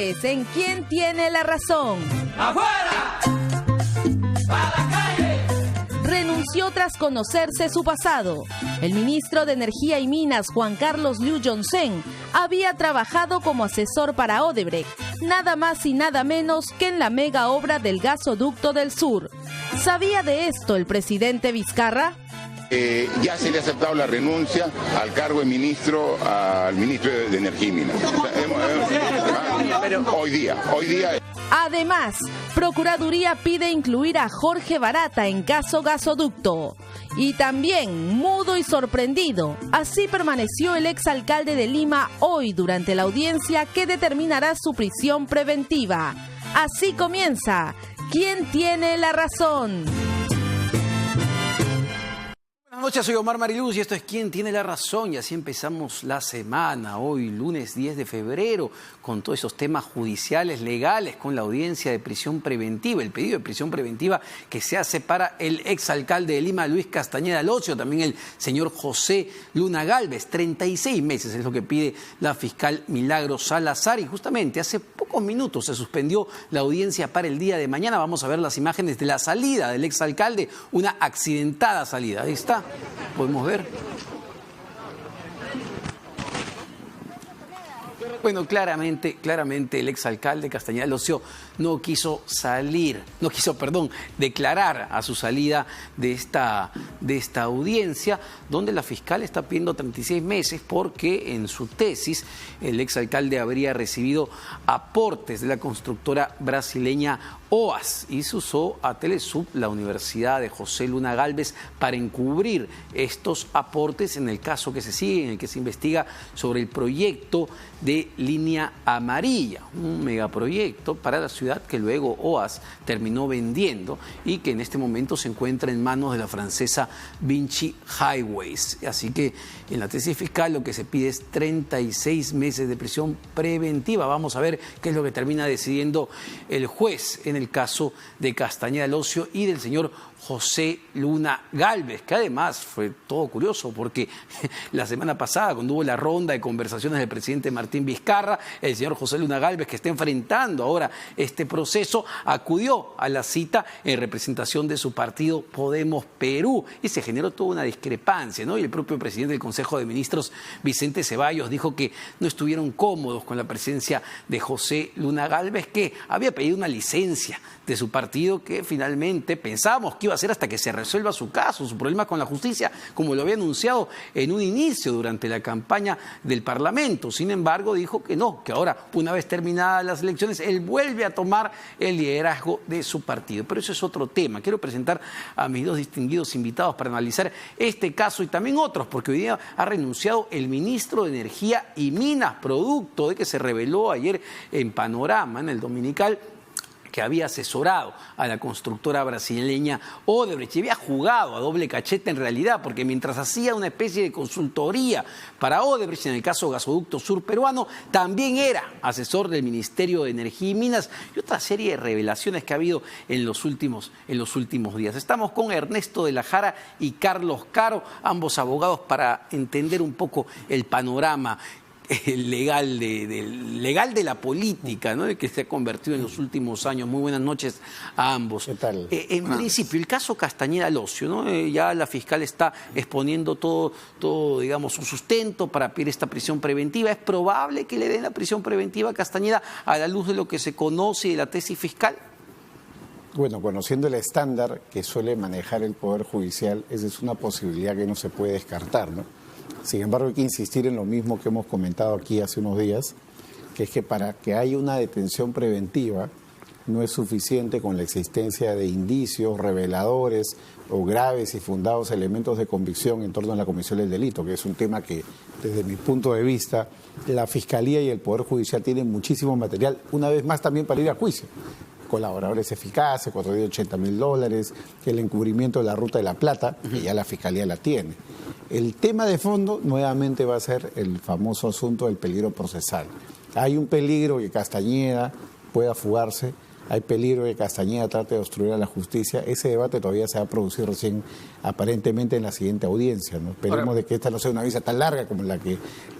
jueves en ¿Quién tiene la razón? ¡Afuera! ¡A la calle! Renunció tras conocerse su pasado. El ministro de Energía y Minas, Juan Carlos Liu Yong-zen, había trabajado como asesor para Odebrecht, nada más y nada menos que en la mega obra del gasoducto del sur. ¿Sabía de esto el presidente Vizcarra? Ya se le ha aceptado la renuncia al cargo de ministro al ministro de Energía y Minas. Hoy día. Además, Procuraduría pide incluir a Jorge Barata en caso gasoducto. Y también, mudo y sorprendido, así permaneció el exalcalde de Lima hoy durante la audiencia que determinará su prisión preventiva. Así comienza. ¿Quién tiene la razón? Buenas noches, soy Omar Mariluz y esto es ¿Quién tiene la razón? Y así empezamos la semana, hoy lunes 10 de febrero, con todos esos temas judiciales, legales, con la audiencia de prisión preventiva, el pedido de prisión preventiva que se hace para el exalcalde de Lima, Luis Castañeda Locio, también el señor José Luna Gálvez. 36 meses es lo que pide la fiscal Milagros Salazar y justamente hace pocos minutos se suspendió la audiencia para el día de mañana. Vamos a ver las imágenes de la salida del exalcalde, una accidentada salida. Ahí está. Podemos ver. Bueno, claramente el exalcalde Castañeda Locio no quiso declarar a su salida de esta audiencia, donde la fiscal está pidiendo 36 meses porque en su tesis el exalcalde habría recibido aportes de la constructora brasileña OAS y se usó a Telesub, la Universidad de José Luna Gálvez, para encubrir estos aportes en el caso que se sigue, en el que se investiga sobre el proyecto de Línea Amarilla, un megaproyecto para la ciudad que luego OAS terminó vendiendo y que en este momento se encuentra en manos de la francesa Vinci Highways. Así que en la tesis fiscal lo que se pide es 36 meses de prisión preventiva. Vamos a ver qué es lo que termina decidiendo el juez en el caso de Castañeda Locio y del señor José Luna Gálvez, que además fue todo curioso porque la semana pasada, cuando hubo la ronda de conversaciones del presidente Martín Vizcarra, el señor José Luna Gálvez, que está enfrentando ahora este proceso, acudió a la cita en representación de su partido Podemos Perú y se generó toda una discrepancia, ¿no? Y el propio presidente del Consejo de Ministros, Vicente Ceballos, dijo que no estuvieron cómodos con la presencia de José Luna Gálvez, que había pedido una licencia de su partido que finalmente pensábamos que iba a ser hasta que se resuelva su caso, su problema con la justicia, como lo había anunciado en un inicio durante la campaña del Parlamento. Sin embargo, dijo que no, que ahora, una vez terminadas las elecciones, él vuelve a tomar el liderazgo de su partido. Pero eso es otro tema. Quiero presentar a mis dos distinguidos invitados para analizar este caso y también otros, porque hoy día ha renunciado el ministro de Energía y Minas, producto de que se reveló ayer en Panorama, en el Dominical, que había asesorado a la constructora brasileña Odebrecht y había jugado a doble cachete en realidad, porque mientras hacía una especie de consultoría para Odebrecht en el caso Gasoducto Sur peruano, también era asesor del Ministerio de Energía y Minas y otra serie de revelaciones que ha habido en los últimos días. Estamos con Ernesto de la Jara y Carlos Caro, ambos abogados, para entender un poco el panorama legal de la política, ¿no? Que se ha convertido en los últimos años. Muy buenas noches a ambos. ¿Qué tal? En principio, el caso Castañeda Locio, ¿no? Ya la fiscal está exponiendo todo, digamos, su sustento para pedir esta prisión preventiva. ¿Es probable que le den la prisión preventiva a Castañeda a la luz de lo que se conoce de la tesis fiscal? Bueno, conociendo el estándar que suele manejar el Poder Judicial, esa es una posibilidad que no se puede descartar, ¿no? Sin embargo, hay que insistir en lo mismo que hemos comentado aquí hace unos días, que es que para que haya una detención preventiva no es suficiente con la existencia de indicios reveladores o graves y fundados elementos de convicción en torno a la comisión del delito, que es un tema que, desde mi punto de vista, la Fiscalía y el Poder Judicial tienen muchísimo material, una vez más también para ir a juicio. Colaboradores eficaces, $480.000, el encubrimiento de la Ruta de la Plata, que ya la Fiscalía la tiene. El tema de fondo nuevamente va a ser el famoso asunto del peligro procesal. Hay un peligro que Castañeda pueda fugarse hay peligro de que Castañeda trate de obstruir a la justicia. Ese debate todavía se va a producir recién, aparentemente, en la siguiente audiencia, ¿no? Esperemos de que esta no sea una audiencia tan larga como la que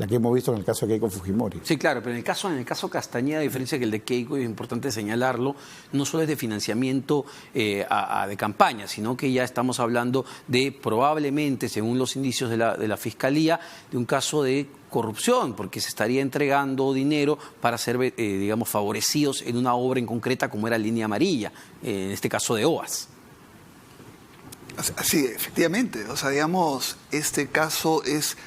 hemos visto en el caso de Keiko Fujimori. Sí, claro, pero en el caso Castañeda, a diferencia que el de Keiko, es importante señalarlo, no solo es de financiamiento de campaña, sino que ya estamos hablando de probablemente, según los indicios de la Fiscalía, de un caso de corrupción, porque se estaría entregando dinero para ser, digamos, favorecidos en una obra en concreta como era Línea Amarilla, en este caso de OAS. Sí, efectivamente. O sea, digamos, este caso es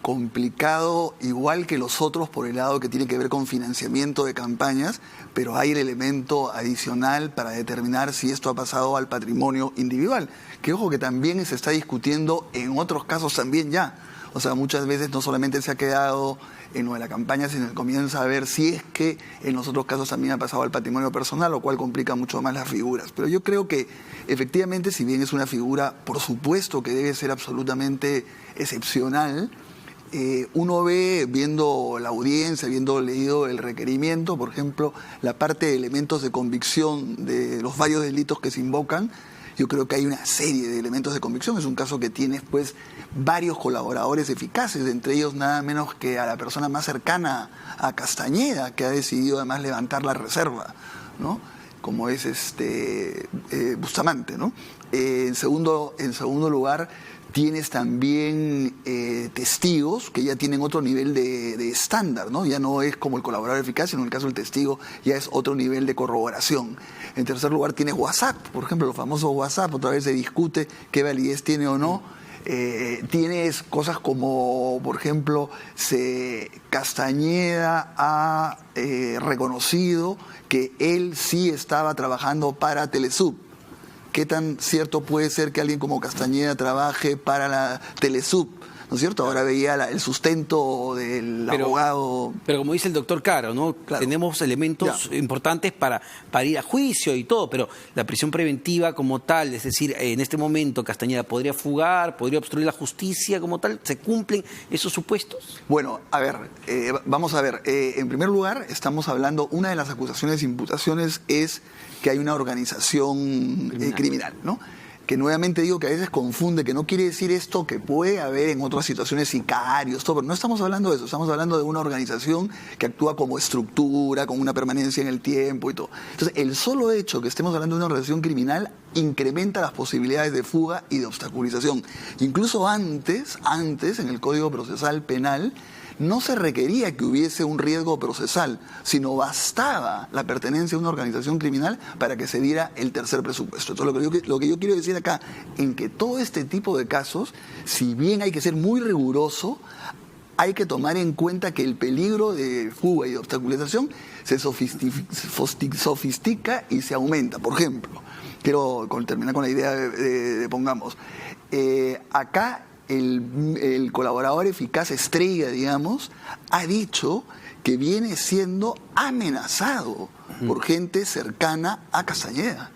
complicado, igual que los otros, por el lado que tiene que ver con financiamiento de campañas, pero hay el elemento adicional para determinar si esto ha pasado al patrimonio individual, que ojo que también se está discutiendo en otros casos también ya. O sea, muchas veces no solamente se ha quedado en lo de la campaña, sino que comienza a ver si es que en los otros casos también ha pasado al patrimonio personal, lo cual complica mucho más las figuras. Pero yo creo que efectivamente, si bien es una figura, por supuesto que debe ser absolutamente excepcional, uno ve, viendo la audiencia, viendo leído el requerimiento, por ejemplo, la parte de elementos de convicción de los varios delitos que se invocan. Yo creo que hay una serie de elementos de convicción. Es un caso que tiene, pues, varios colaboradores eficaces, entre ellos nada menos que a la persona más cercana a Castañeda, que ha decidido además levantar la reserva, ¿no? Como es Bustamante, ¿no? En segundo lugar, tienes también testigos que ya tienen otro nivel de estándar, ¿no? Ya no es como el colaborador eficaz, sino en el caso del testigo ya es otro nivel de corroboración. En tercer lugar, tienes WhatsApp, por ejemplo, los famosos WhatsApp, otra vez se discute qué validez tiene o no. Tienes cosas como, por ejemplo, Castañeda ha reconocido que él sí estaba trabajando para Telesub. ¿Qué tan cierto puede ser que alguien como Castañeda trabaje para la Telesub? ¿No es cierto? Ahora veía el sustento del abogado. Pero como dice el doctor Caro, ¿no? Claro. Tenemos elementos importantes para ir a juicio y todo, pero la prisión preventiva como tal, es decir, en este momento Castañeda podría fugar, podría obstruir la justicia como tal, ¿se cumplen esos supuestos? Bueno, a ver, vamos a ver. En primer lugar, estamos hablando, una de las acusaciones e imputaciones es que hay una organización criminal, ¿no? Que nuevamente digo que a veces confunde, que no quiere decir esto que puede haber en otras situaciones sicarios, todo, pero no estamos hablando de eso, estamos hablando de una organización que actúa como estructura, con una permanencia en el tiempo y todo. Entonces, el solo hecho que estemos hablando de una organización criminal incrementa las posibilidades de fuga y de obstaculización. Incluso antes, en el Código Procesal Penal, no se requería que hubiese un riesgo procesal, sino bastaba la pertenencia a una organización criminal para que se diera el tercer presupuesto. Entonces, lo que yo quiero decir acá, en que todo este tipo de casos, si bien hay que ser muy riguroso, hay que tomar en cuenta que el peligro de fuga y de obstaculización se sofistica y se aumenta. Por ejemplo, quiero terminar con la idea de pongamos, acá el colaborador eficaz estrella, digamos, ha dicho que viene siendo amenazado por gente cercana a Castañeda.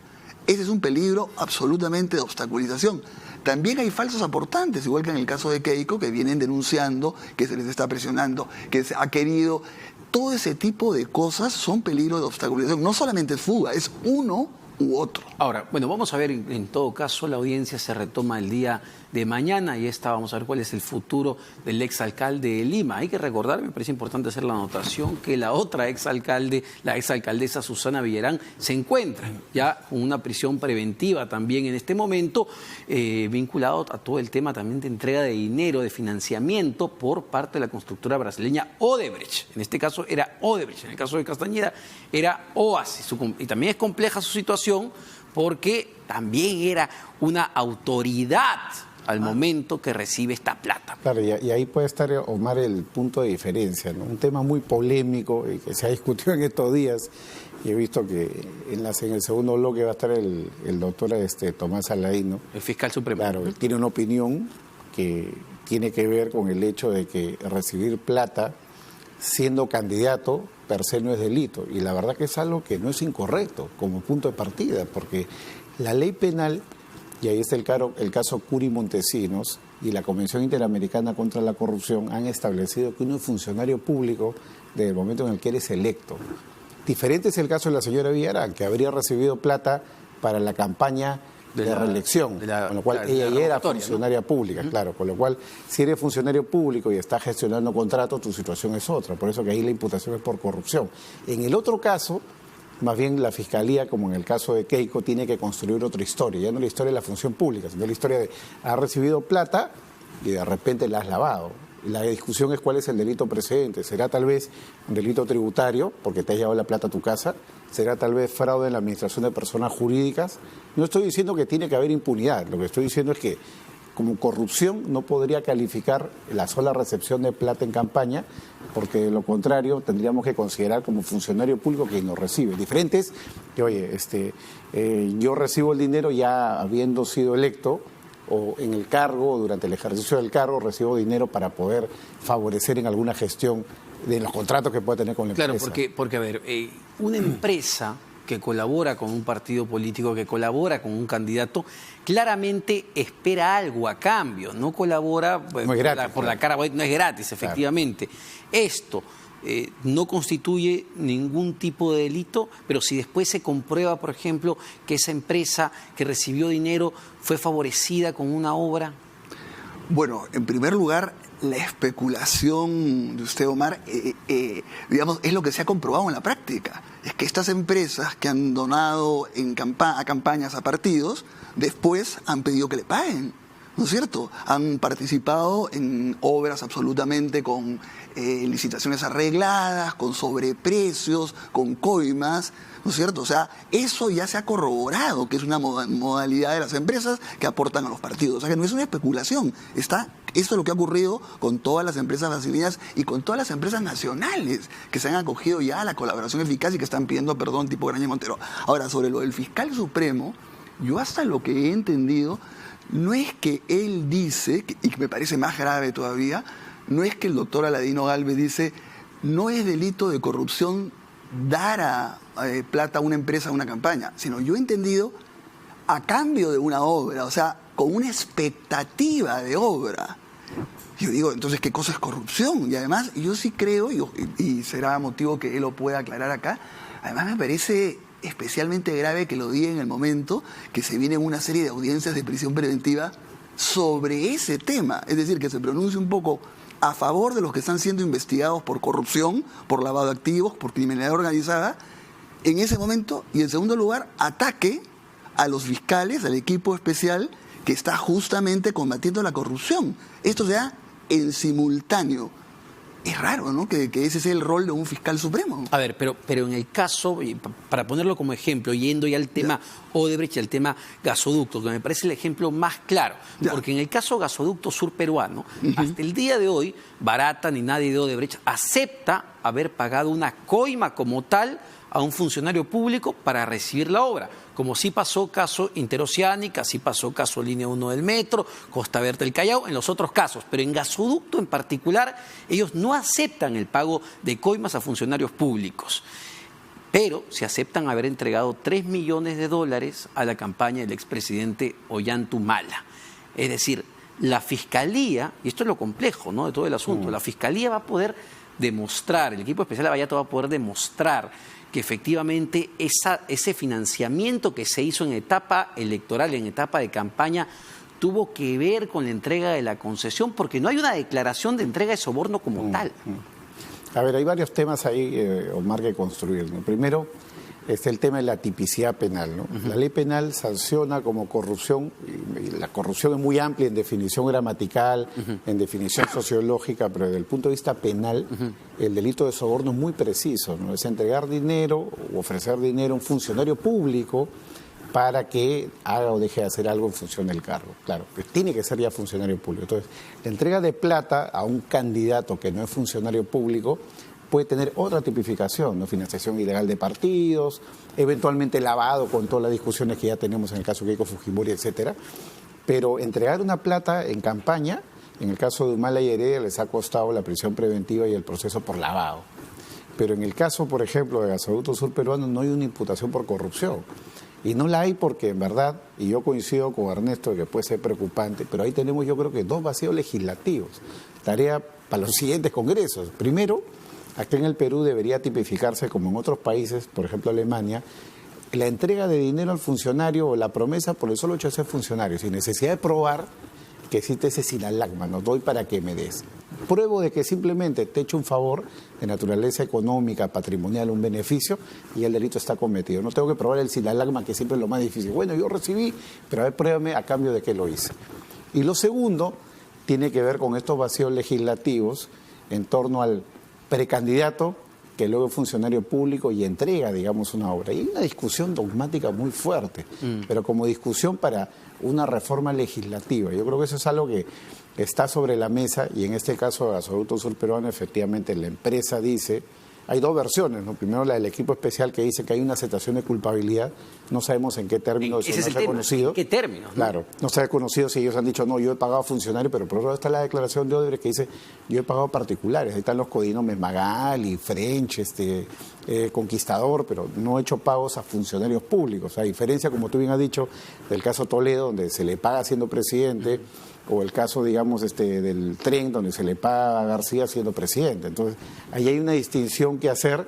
Ese es un peligro absolutamente de obstaculización. También hay falsos aportantes, igual que en el caso de Keiko, que vienen denunciando, que se les está presionando, que se ha querido. Todo ese tipo de cosas son peligros de obstaculización. No solamente es fuga, es uno u otro. Ahora, bueno, vamos a ver, en todo caso, la audiencia se retoma el día de mañana y vamos a ver cuál es el futuro del exalcalde de Lima. Hay que recordar, me parece importante hacer la anotación, que la otra exalcalde, la exalcaldesa Susana Villarán, se encuentra ya con una prisión preventiva también en este momento, vinculado a todo el tema también de entrega de dinero, de financiamiento por parte de la constructora brasileña Odebrecht. En este caso era Odebrecht, en el caso de Castañeda era Oasis. Y también es compleja su situación porque también era una autoridad al momento que recibe esta plata. Claro, y ahí puede estar, Omar, el punto de diferencia, ¿no? Un tema muy polémico y que se ha discutido en estos días, y he visto que en el segundo bloque va a estar el doctor Tomás Alain, el fiscal supremo. Claro, él tiene una opinión que tiene que ver con el hecho de que recibir plata siendo candidato per se no es delito, y la verdad que es algo que no es incorrecto como punto de partida, porque la ley penal, y ahí está el caso Curi Montesinos y la Convención Interamericana contra la Corrupción, han establecido que uno es funcionario público desde el momento en el que eres electo. Diferente es el caso de la señora Villarán, que habría recibido plata para la campaña de reelección, con lo cual ella ya era funcionaria pública, claro, con lo cual si eres funcionario público y estás gestionando contratos, tu situación es otra, por eso que ahí la imputación es por corrupción. En el otro caso, más bien la Fiscalía, como en el caso de Keiko, tiene que construir otra historia, ya no la historia de la función pública, sino la historia de ha recibido plata y de repente la has lavado. La discusión es cuál es el delito precedente. ¿Será tal vez un delito tributario, porque te has llevado la plata a tu casa? ¿Será tal vez fraude en la administración de personas jurídicas? No estoy diciendo que tiene que haber impunidad. Lo que estoy diciendo es que como corrupción no podría calificar la sola recepción de plata en campaña, porque de lo contrario tendríamos que considerar como funcionario público quien lo recibe. Diferente es que, oye, yo recibo el dinero ya habiendo sido electo, o en el cargo, o durante el ejercicio del cargo, recibo dinero para poder favorecer en alguna gestión de los contratos que pueda tener con la empresa. Claro, porque a ver, una empresa que colabora con un partido político, que colabora con un candidato, claramente espera algo a cambio, no colabora pues, no es gratis, por la cara, no es gratis, efectivamente. Claro. Esto no constituye ningún tipo de delito, pero si después se comprueba, por ejemplo, que esa empresa que recibió dinero fue favorecida con una obra. Bueno, en primer lugar, la especulación de usted, Omar, digamos, es lo que se ha comprobado en la práctica. Es que estas empresas que han donado a campañas a partidos, después han pedido que le paguen, ¿no es cierto? Han participado en obras absolutamente con licitaciones arregladas, con sobreprecios, con coimas, ¿no es cierto? O sea, eso ya se ha corroborado que es una modalidad de las empresas que aportan a los partidos. O sea, que no es una especulación. Esto es lo que ha ocurrido con todas las empresas brasileñas y con todas las empresas nacionales que se han acogido ya a la colaboración eficaz y que están pidiendo perdón tipo Graña Montero. Ahora, sobre lo del fiscal supremo, yo hasta lo que he entendido, no es que él dice, y que me parece más grave todavía, no es que el doctor Aladino Galvez dice, no es delito de corrupción dar plata a una empresa a una campaña, sino yo he entendido a cambio de una obra, o sea, con una expectativa de obra. Yo digo, entonces, ¿qué cosa es corrupción? Y además, yo sí creo, y será motivo que él lo pueda aclarar acá, además me parece especialmente grave que lo diga en el momento que se viene una serie de audiencias de prisión preventiva sobre ese tema. Es decir, que se pronuncie un poco a favor de los que están siendo investigados por corrupción, por lavado de activos, por criminalidad organizada, en ese momento, y en segundo lugar, ataque a los fiscales, al equipo especial que está justamente combatiendo la corrupción. Esto se da en simultáneo. Es raro, ¿no?, que ese sea el rol de un fiscal supremo. A ver, pero en el caso, para ponerlo como ejemplo, yendo ya al tema Odebrecht y al tema gasoducto, que me parece el ejemplo más claro, porque en el caso gasoducto sur peruano, hasta el día de hoy, Barata ni nadie de Odebrecht acepta haber pagado una coima como tal a un funcionario público para recibir la obra, como sí pasó caso Interoceánica, sí pasó caso Línea 1 del Metro, Costa Verde del Callao, en los otros casos, pero en gasoducto en particular, ellos no aceptan el pago de coimas a funcionarios públicos, pero se aceptan haber entregado $3 millones a la campaña del expresidente Ollanta Humala. Es decir, la Fiscalía, y esto es lo complejo, ¿no?, de todo el asunto, la Fiscalía va a poder demostrar, el equipo especial de Lavallato va a poder demostrar que efectivamente ese financiamiento que se hizo en etapa electoral, en etapa de campaña, tuvo que ver con la entrega de la concesión, porque no hay una declaración de entrega de soborno como tal. A ver, hay varios temas ahí, Omar, que construir, ¿no? Primero, es el tema de la tipicidad penal, ¿no? La ley penal sanciona como corrupción, y la corrupción es muy amplia en definición gramatical, en definición sociológica, pero desde el punto de vista penal, el delito de soborno es muy preciso, ¿no? Es entregar dinero o ofrecer dinero a un funcionario público para que haga o deje de hacer algo en función del cargo. Claro, pues tiene que ser ya funcionario público. Entonces, la entrega de plata a un candidato que no es funcionario público puede tener otra tipificación, ¿no? Financiación ilegal de partidos, eventualmente lavado con todas las discusiones que ya tenemos en el caso de Keiko Fujimori, etcétera. Pero entregar una plata en campaña, en el caso de Humala y Heredia, les ha costado la prisión preventiva y el proceso por lavado. Pero en el caso, por ejemplo, de Gasoducto Sur Peruano, no hay una imputación por corrupción. Y no la hay porque, en verdad, y yo coincido con Ernesto de que puede ser preocupante, pero ahí tenemos, yo creo que, dos vacíos legislativos. Tarea para los siguientes congresos. Primero, acá en el Perú debería tipificarse como en otros países, por ejemplo Alemania, la entrega de dinero al funcionario o la promesa por el solo hecho de ser funcionario, sin necesidad de probar que existe ese sinalagma, no doy para que me des. Pruebo de que simplemente te echo un favor de naturaleza económica, patrimonial, un beneficio, y el delito está cometido. No tengo que probar el sinalagma, que siempre es lo más difícil. Bueno, yo recibí, pero a ver, pruébame a cambio de qué lo hice. Y lo segundo tiene que ver con estos vacíos legislativos en torno al precandidato que luego es funcionario público y entrega, digamos, una obra. Y hay una discusión dogmática muy fuerte, pero como discusión para una reforma legislativa. Yo creo que eso es algo que está sobre la mesa, y en este caso, Gasoducto Sur Peruano, efectivamente la empresa dice, hay dos versiones, ¿no? Primero la del equipo especial que dice que hay una aceptación de culpabilidad, no sabemos en qué términos, eso no se ha conocido. ¿En qué términos? Claro, no se ha conocido si ellos han dicho, no, yo he pagado a funcionarios, pero por otro lado está la declaración de Odebrecht que dice, yo he pagado a particulares, ahí están los codinomes Magali, French, Conquistador, pero no he hecho pagos a funcionarios públicos, a diferencia, como tú bien has dicho, del caso Toledo, donde se le paga siendo presidente, o el caso, digamos, del tren, donde se le paga a García siendo presidente. Entonces, ahí hay una distinción que hacer,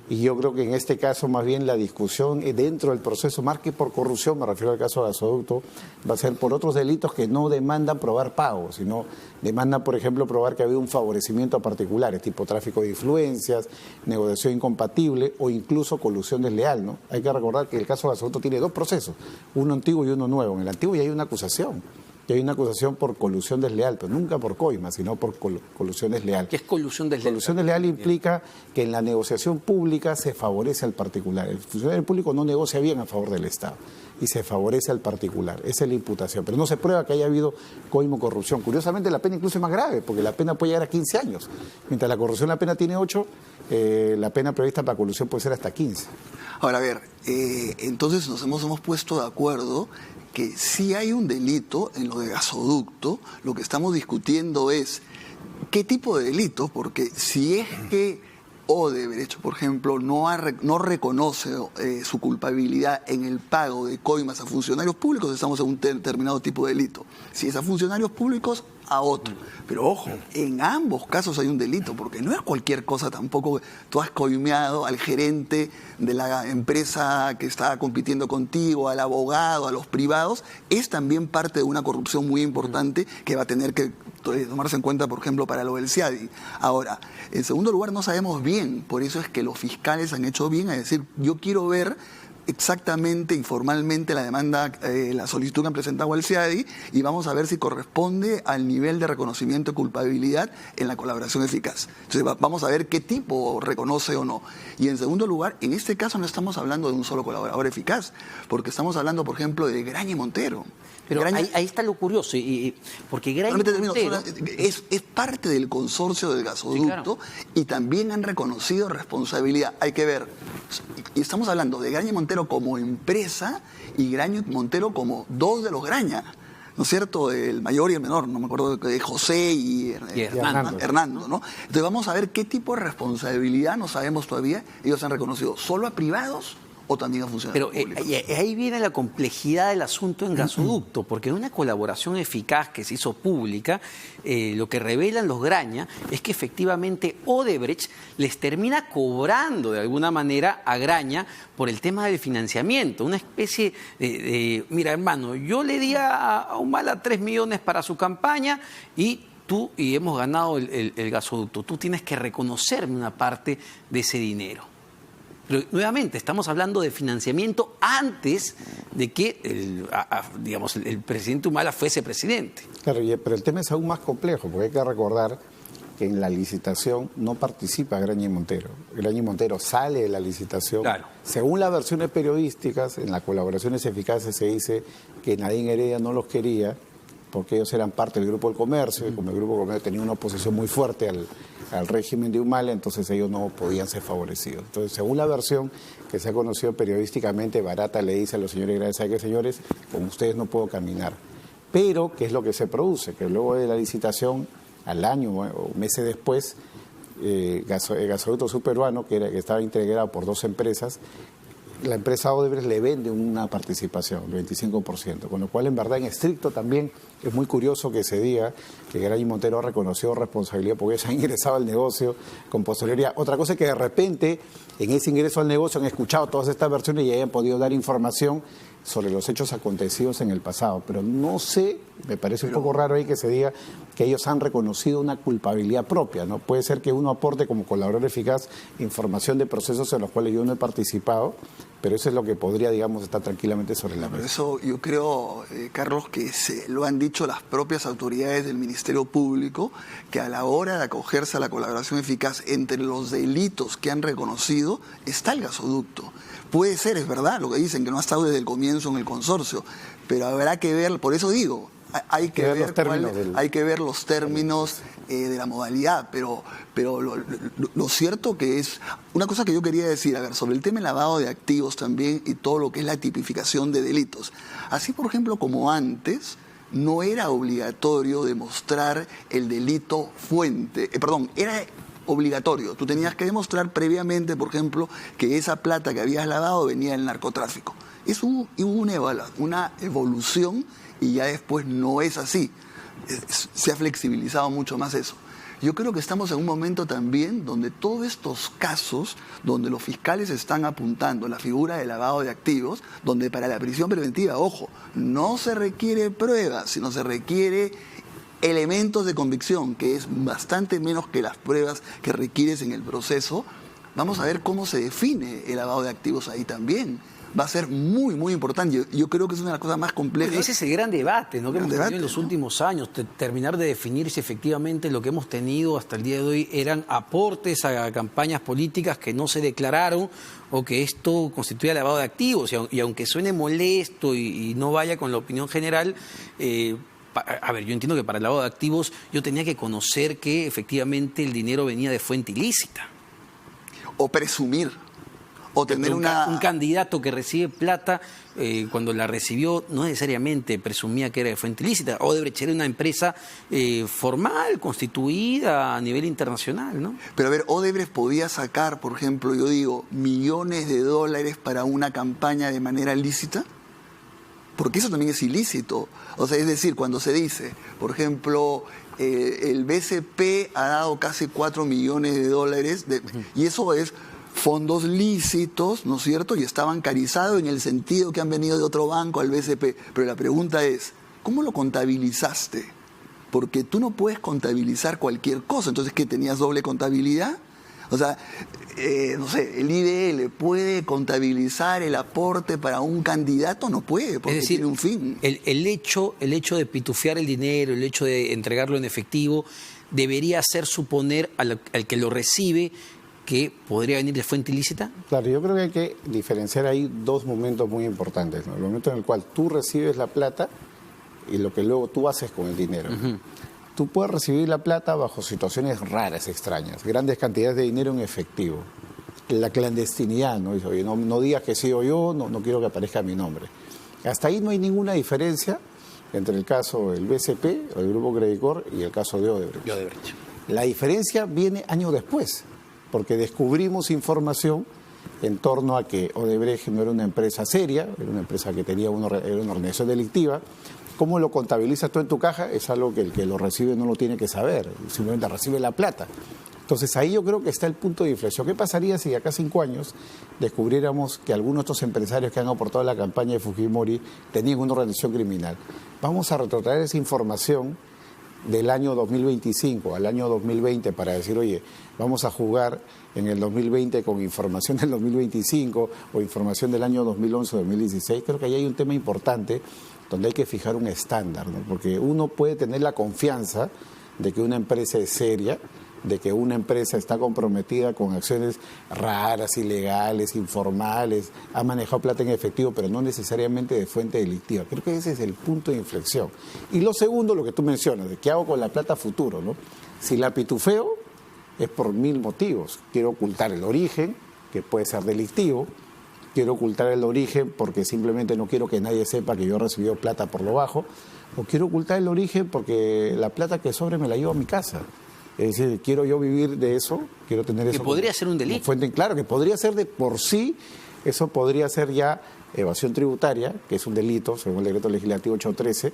y yo creo que en este caso, más bien, la discusión dentro del proceso, más que por corrupción, me refiero al caso de Gasoducto, va a ser por otros delitos que no demandan probar pagos, sino demandan, por ejemplo, probar que ha habido un favorecimiento a particulares, tipo tráfico de influencias, negociación incompatible o incluso colusión desleal, ¿no? Hay que recordar que el caso de Gasoducto tiene dos procesos, uno antiguo y uno nuevo. En el antiguo ya hay una acusación. Y hay una acusación por colusión desleal, pero nunca por coima, sino por colusión desleal. ¿Qué es colusión desleal? Colusión desleal implica que en la negociación pública se favorece al particular. El funcionario público no negocia bien a favor del Estado y se favorece al particular. Esa es la imputación. Pero no se prueba que haya habido coima o corrupción. Curiosamente, la pena incluso es más grave, porque la pena puede llegar a 15 años. Mientras la corrupción la pena tiene 8, la pena prevista para colusión puede ser hasta 15. Ahora, a ver, entonces nos hemos puesto de acuerdo que si hay un delito en lo de Gasoducto, lo que estamos discutiendo es qué tipo de delito, porque si es que Odebrecht, por ejemplo, no reconoce su culpabilidad en el pago de coimas a funcionarios públicos, estamos en un determinado tipo de delito. Si es a funcionarios públicos, a otro. Pero ojo, en ambos casos hay un delito, porque no es cualquier cosa tampoco. Tú has coimeado al gerente de la empresa que está compitiendo contigo, al abogado, a los privados. Es también parte de una corrupción muy importante que va a tener que tomarse en cuenta, por ejemplo, para lo del CIADI. Ahora, en segundo lugar, no sabemos bien, por eso es que los fiscales han hecho bien a decir, yo quiero ver exactamente, informalmente, la demanda, la solicitud que han presentado al CIADI, y vamos a ver si corresponde al nivel de reconocimiento de culpabilidad en la colaboración eficaz. Entonces vamos a ver qué tipo reconoce o no. Y en segundo lugar, en este caso no estamos hablando de un solo colaborador eficaz, porque estamos hablando, por ejemplo, de Graña y Montero. Pero ahí está lo curioso, porque Graña y Montero es parte del consorcio del gasoducto, sí, claro, y también han reconocido responsabilidad. Hay que ver, y estamos hablando de Graña y Montero como empresa y Graña y Montero como dos de los Graña, ¿no es cierto? El mayor y el menor, no me acuerdo, de José y Hernando, ¿no? Entonces vamos a ver qué tipo de responsabilidad, no sabemos todavía, ellos han reconocido solo a privados o también a funcionarios públicos. Pero ahí viene la complejidad del asunto en Gasoducto, porque en una colaboración eficaz que se hizo pública, lo que revelan los Graña es que efectivamente Odebrecht les termina cobrando de alguna manera a Graña por el tema del financiamiento, una especie de mira, hermano, yo le di a Humala 3 millones para su campaña y hemos ganado el Gasoducto, tú tienes que reconocerme una parte de ese dinero. Pero nuevamente, estamos hablando de financiamiento antes de que el presidente Humala fuese presidente. Claro, pero el tema es aún más complejo, porque hay que recordar que en la licitación no participa Graña y Montero. Graña y Montero sale de la licitación. Claro. Según las versiones periodísticas, en las colaboraciones eficaces se dice que Nadine Heredia no los quería porque ellos eran parte del Grupo del Comercio, y como el Grupo del Comercio tenía una oposición muy fuerte al régimen de Humala, entonces ellos no podían ser favorecidos. Entonces, según la versión que se ha conocido periodísticamente, Barata le dice a los señores Graña, ¿saben qué, señores? Con ustedes no puedo caminar. Pero, ¿qué es lo que se produce? Que luego de la licitación, al año o meses después, el Gasoducto Sur Peruano, que estaba integrado por 2 empresas, la empresa Odebrecht le vende una participación, el 25%, con lo cual en verdad en estricto también es muy curioso que se diga que Garay y Montero ha reconocido responsabilidad porque ellos han ingresado al negocio con posterioridad. Otra cosa es que de repente en ese ingreso al negocio han escuchado todas estas versiones y hayan podido dar información sobre los hechos acontecidos en el pasado, pero no sé, me parece un poco raro ahí que se diga que ellos han reconocido una culpabilidad propia, ¿no? Puede ser que uno aporte como colaborador eficaz información de procesos en los cuales yo no he participado, pero eso es lo que podría, digamos, estar tranquilamente sobre la mesa. Por eso yo creo, Carlos, que se lo han dicho las propias autoridades del Ministerio Público, que a la hora de acogerse a la colaboración eficaz entre los delitos que han reconocido está el gasoducto. Puede ser, es verdad, lo que dicen, que no ha estado desde el comienzo en el consorcio, pero habrá que ver, por eso digo, hay que ver los términos de la modalidad, pero lo cierto que es, una cosa que yo quería decir, a ver, sobre el tema del lavado de activos también y todo lo que es la tipificación de delitos. Así, por ejemplo, como antes, no era obligatorio demostrar el delito fuente, era obligatorio. Tú tenías que demostrar previamente, por ejemplo, que esa plata que habías lavado venía del narcotráfico. Hubo una evolución y ya después no es así. Se ha flexibilizado mucho más eso. Yo creo que estamos en un momento también donde todos estos casos, donde los fiscales están apuntando la figura de lavado de activos, donde para la prisión preventiva, ojo, no se requiere pruebas, sino se requiere elementos de convicción, que es bastante menos que las pruebas que requieres en el proceso. Vamos a ver cómo se define el lavado de activos ahí también. Va a ser muy, muy importante. Yo creo que es una de las cosas más complejas. Ese es el gran debate, ¿no? Que hemos tenido en los últimos años, terminar de definir si efectivamente lo que hemos tenido hasta el día de hoy eran aportes a campañas políticas que no se declararon o que esto constituía lavado de activos. Y aunque suene molesto y no vaya con la opinión general, a ver, yo entiendo que para el lavado de activos yo tenía que conocer que efectivamente el dinero venía de fuente ilícita. O presumir. O tener un candidato que recibe plata, cuando la recibió, no necesariamente presumía que era de fuente ilícita. Odebrecht era una empresa formal, constituida a nivel internacional, ¿no? Pero a ver, Odebrecht podía sacar, por ejemplo, yo digo, millones de dólares para una campaña de manera lícita. Porque eso también es ilícito. O sea, es decir, cuando se dice, por ejemplo, el BCP ha dado casi 4 millones de dólares, y eso es fondos lícitos, ¿no es cierto? Y está bancarizado en el sentido que han venido de otro banco al BCP. Pero la pregunta es, ¿cómo lo contabilizaste? Porque tú no puedes contabilizar cualquier cosa. Entonces, ¿qué? ¿Tenías doble contabilidad? O sea, no sé, el IDL puede contabilizar el aporte para un candidato, no puede, porque tiene un fin. El hecho de pitufiar el dinero, el hecho de entregarlo en efectivo, debería hacer suponer al que lo recibe que podría venir de fuente ilícita. Claro, yo creo que hay que diferenciar ahí dos momentos muy importantes, ¿no? El momento en el cual tú recibes la plata y lo que luego tú haces con el dinero. Tú puedes recibir la plata bajo situaciones raras, extrañas, grandes cantidades de dinero en efectivo. La clandestinidad, ¿no? Dice, oye, no digas que sí o yo, no quiero que aparezca mi nombre. Hasta ahí no hay ninguna diferencia entre el caso del BCP, o del Grupo Credicor, y el caso de Odebrecht. La diferencia viene años después, porque descubrimos información en torno a que Odebrecht no era una empresa seria, era una empresa que tenía era una organización delictiva. ¿Cómo lo contabilizas tú en tu caja? Es algo que el que lo recibe no lo tiene que saber, simplemente recibe la plata. Entonces ahí yo creo que está el punto de inflexión. ¿Qué pasaría si acá 5 años descubriéramos que algunos de estos empresarios que han aportado a la campaña de Fujimori tenían una organización criminal? Vamos a retrotraer esa información del año 2025 al año 2020 para decir, oye, vamos a jugar en el 2020 con información del 2025 o información del año 2011 o 2016. Creo que ahí hay un tema importante donde hay que fijar un estándar, ¿no? Porque uno puede tener la confianza de que una empresa es seria, de que una empresa está comprometida con acciones raras, ilegales, informales, ha manejado plata en efectivo, pero no necesariamente de fuente delictiva. Creo que ese es el punto de inflexión. Y lo segundo, lo que tú mencionas, de qué hago con la plata a futuro, ¿no? Si la pitufeo, es por 1000 motivos. Quiero ocultar el origen, que puede ser delictivo. Quiero ocultar el origen porque simplemente no quiero que nadie sepa que yo he recibido plata por lo bajo. O quiero ocultar el origen porque la plata que sobre me la llevo a mi casa. Es decir, quiero yo vivir de eso, quiero tener eso. Que podría ser un delito. Fuente, claro, que podría ser de por sí Eso podría ser ya evasión tributaria, que es un delito, según el decreto legislativo 813,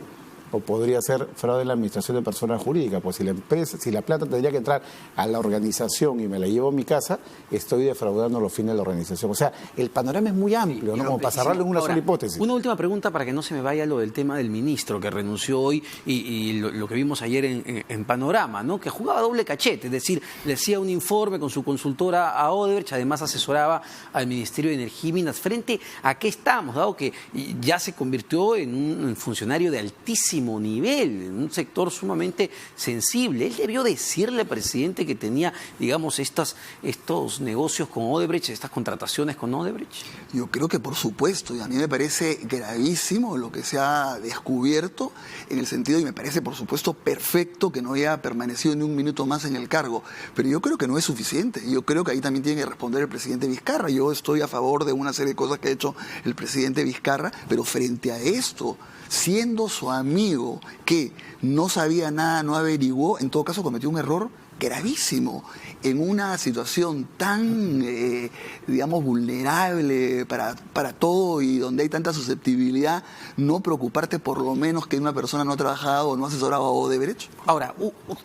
o podría ser fraude en la administración de personas jurídicas. Pues si la plata tendría que entrar a la organización y me la llevo a mi casa, estoy defraudando los fines de la organización. O sea, el panorama es muy amplio, ¿no? Como para cerrarlo en una sola hipótesis. Una última pregunta para que no se me vaya lo del tema del ministro que renunció hoy y lo que vimos ayer en Panorama, ¿no? Que jugaba doble cachete, es decir, le hacía un informe con su consultora a Odebrecht, además asesoraba al Ministerio de Energía y Minas. ¿Frente a qué estamos? Dado que ya se convirtió en un funcionario de altísimo nivel, en un sector sumamente sensible. Él debió decirle al presidente que tenía, digamos, estos negocios con Odebrecht, estas contrataciones con Odebrecht. Yo creo que por supuesto, y a mí me parece gravísimo lo que se ha descubierto, en el sentido, y me parece por supuesto perfecto que no haya permanecido ni un minuto más en el cargo, pero yo creo que no es suficiente. Yo creo que ahí también tiene que responder el presidente Vizcarra. Yo estoy a favor de una serie de cosas que ha hecho el presidente Vizcarra, pero frente a esto, siendo su amigo que no sabía nada, no averiguó, en todo caso cometió un error gravísimo en una situación tan, digamos, vulnerable para todo y donde hay tanta susceptibilidad, no preocuparte por lo menos que una persona no ha trabajado o no ha asesorado a Odebrecht. Ahora,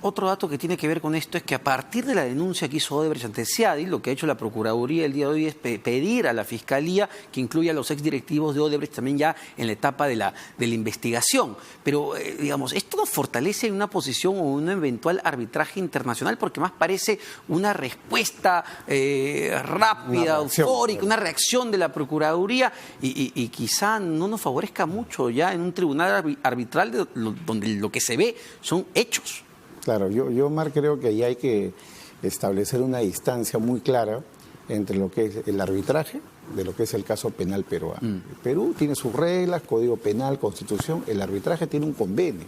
otro dato que tiene que ver con esto es que a partir de la denuncia que hizo Odebrecht ante CEADI, lo que ha hecho la Procuraduría el día de hoy es pedir a la Fiscalía que incluya a los exdirectivos de Odebrecht también ya en la etapa de la investigación. Pero, digamos, esto nos fortalece en una posición o un eventual arbitraje internacional, porque más parece una respuesta rápida, eufórica, una reacción de la Procuraduría y quizá no nos favorezca mucho ya en un tribunal arbitral donde lo que se ve son hechos. Claro, yo Omar, creo que ahí hay que establecer una distancia muy clara entre lo que es el arbitraje de lo que es el caso penal peruano. Perú tiene sus reglas, código penal, constitución. El arbitraje tiene un convenio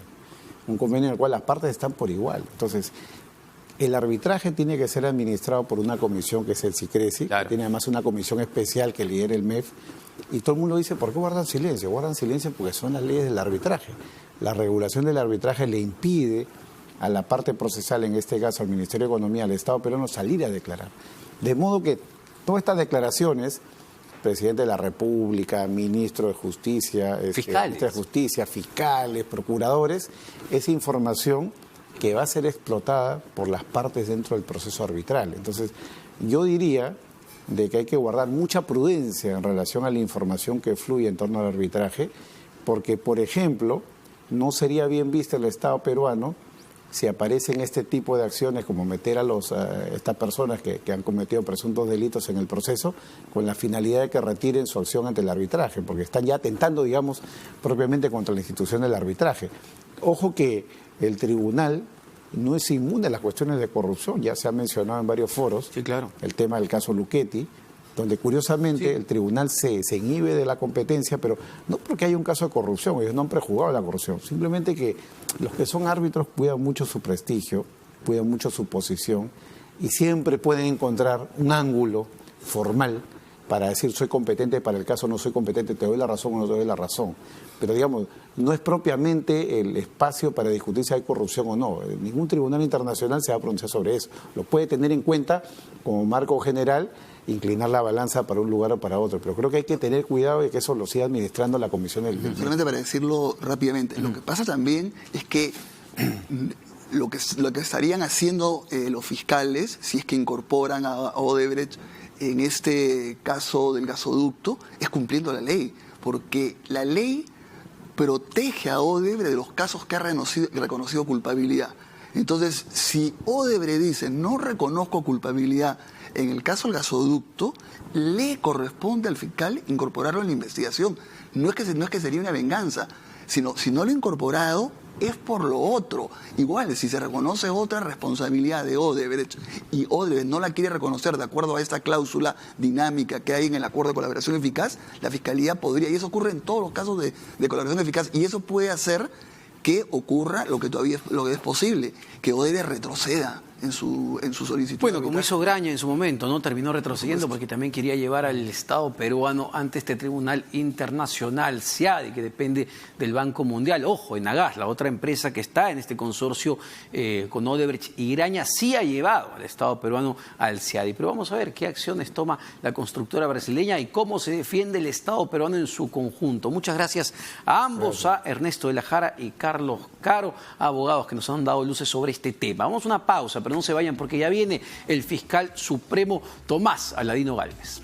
en el cual las partes están por igual. Entonces, el arbitraje tiene que ser administrado por una comisión que es el CICRESI, claro. Que tiene además una comisión especial que lidera el MEF, y todo el mundo dice, ¿por qué guardan silencio? Guardan silencio porque son las leyes del arbitraje. La regulación del arbitraje le impide a la parte procesal, en este caso al Ministerio de Economía, al Estado peruano, salir a declarar. De modo que todas estas declaraciones, presidente de la República, ministro de Justicia, fiscales, procuradores, esa información que va a ser explotada por las partes dentro del proceso arbitral. Entonces, yo diría de que hay que guardar mucha prudencia en relación a la información que fluye en torno al arbitraje, porque, por ejemplo, no sería bien visto el Estado peruano si aparecen este tipo de acciones como meter a estas personas que han cometido presuntos delitos en el proceso con la finalidad de que retiren su acción ante el arbitraje, porque están ya atentando, digamos, propiamente contra la institución del arbitraje. Ojo que el tribunal no es inmune a las cuestiones de corrupción, ya se ha mencionado en varios foros, sí, claro. El tema del caso Luchetti, donde curiosamente sí, el tribunal se inhibe de la competencia, pero no porque haya un caso de corrupción, ellos no han prejuzgado la corrupción, simplemente que los que son árbitros cuidan mucho su prestigio, cuidan mucho su posición y siempre pueden encontrar un ángulo formal para decir soy competente para el caso, no soy competente, te doy la razón o no te doy la razón. Pero digamos, no es propiamente el espacio para discutir si hay corrupción o no. Ningún tribunal internacional se va a pronunciar sobre eso. Lo puede tener en cuenta como marco general, inclinar la balanza para un lugar o para otro. Pero creo que hay que tener cuidado de que eso lo siga administrando la Comisión del Solamente para decirlo rápidamente, lo que pasa también es que lo que estarían haciendo los fiscales, si es que incorporan a Odebrecht en este caso del gasoducto, es cumpliendo la ley, porque la ley protege a Odebrecht de los casos que ha reconocido culpabilidad. Entonces, si Odebrecht dice no reconozco culpabilidad en el caso del gasoducto, le corresponde al fiscal incorporarlo en la investigación. No es que sería una venganza, sino si no lo ha incorporado es por lo otro. Igual, si se reconoce otra responsabilidad de Odebrecht y Odebrecht no la quiere reconocer de acuerdo a esta cláusula dinámica que hay en el acuerdo de colaboración eficaz, la Fiscalía podría, y eso ocurre en todos los casos de colaboración eficaz, y eso puede hacer que ocurra lo que es posible, que Odebrecht retroceda en su solicitud. Bueno, como hizo Graña en su momento, ¿no? Terminó retrocediendo porque también quería llevar al Estado peruano ante este tribunal internacional, CIADI, que depende del Banco Mundial. Ojo, Enagás, la otra empresa que está en este consorcio con Odebrecht y Graña, sí ha llevado al Estado peruano al CIADI. Pero vamos a ver qué acciones toma la constructora brasileña y cómo se defiende el Estado peruano en su conjunto. Muchas gracias a ambos, a Ernesto de la Jara y Carlos Caro, abogados que nos han dado luces sobre este tema. Vamos a una pausa, pero no se vayan porque ya viene el fiscal supremo Tomás Aladino Gálvez.